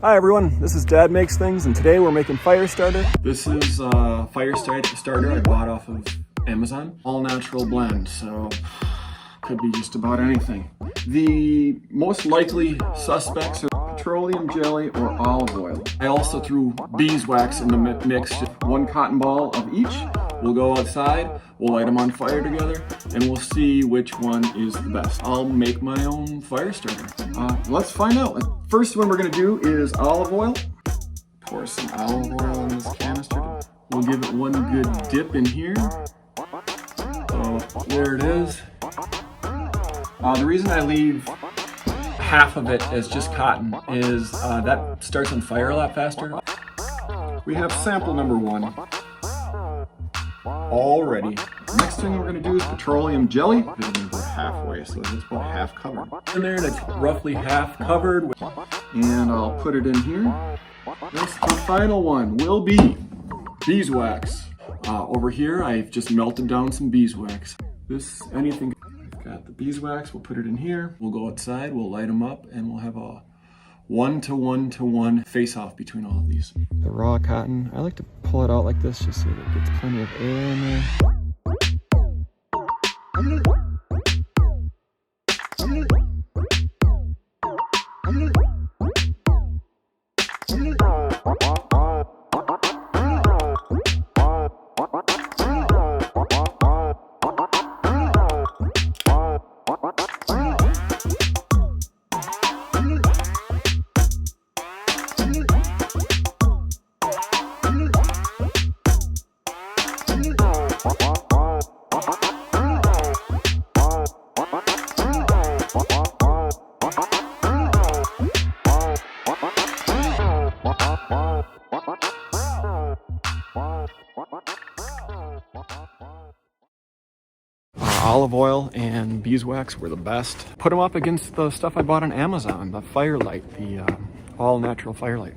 Hi everyone, this is Dad Makes Things, and today we're making fire starter. This is a fire starter I bought off of Amazon. All natural blend, so could be just about anything. The most likely suspects are petroleum jelly or olive oil. I also threw beeswax in the mix, just one cotton ball of each. We'll go outside, we'll light them on fire together, and we'll see which one is the best. I'll make my own fire starter. Let's find out. First one we're gonna do is olive oil. Pour some olive oil in this canister. We'll give it one good dip in here. So there it is. The reason I leave half of it as just cotton is that starts on fire a lot faster. We have sample number one all ready. Next thing we're going to do is petroleum jelly. It's about halfway, so it's about half covered. In there, and it's roughly half covered. And I'll put it in here. The final one will be beeswax. Over here, I've just melted down some beeswax. Anything. I've got the beeswax, we'll put it in here. We'll go outside, we'll light them up, and we'll have a 1-to-1-to-1 face-off between all of these. The raw cotton, I like to pull it out like this just so that it gets plenty of air in there. Olive oil and beeswax were the best. Put them up against the stuff I bought on Amazon, the Firelight, the all natural Firelight.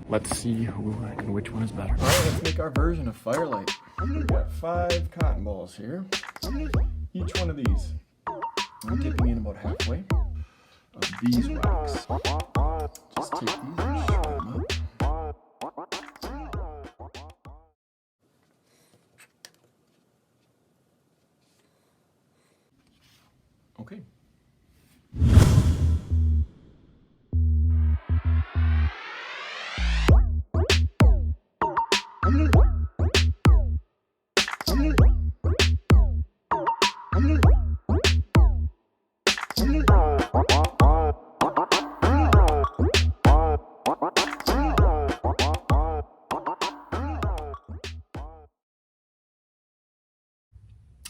Let's see who and which one is better. All right, let's make our version of Firelight. We've got 5 cotton balls here. Each one of these, I'm dipping in about halfway of beeswax. Just take these and shred them up. Okay.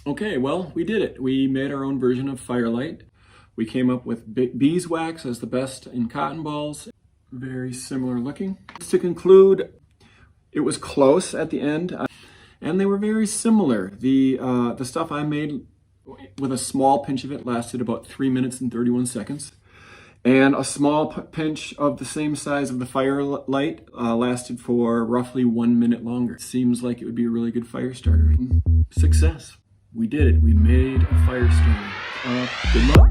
Okay, well, we did it. We made our own version of Firelight. We came up with beeswax as the best in cotton balls. Very similar looking. To conclude, it was close at the end, and they were very similar. The stuff I made with a small pinch of it lasted about 3 minutes and 31 seconds. And a small pinch of the same size of the Firelight lasted for roughly 1 minute longer. It seems like it would be a really good fire starter. Success. We did it. We made a fire starter. Good luck.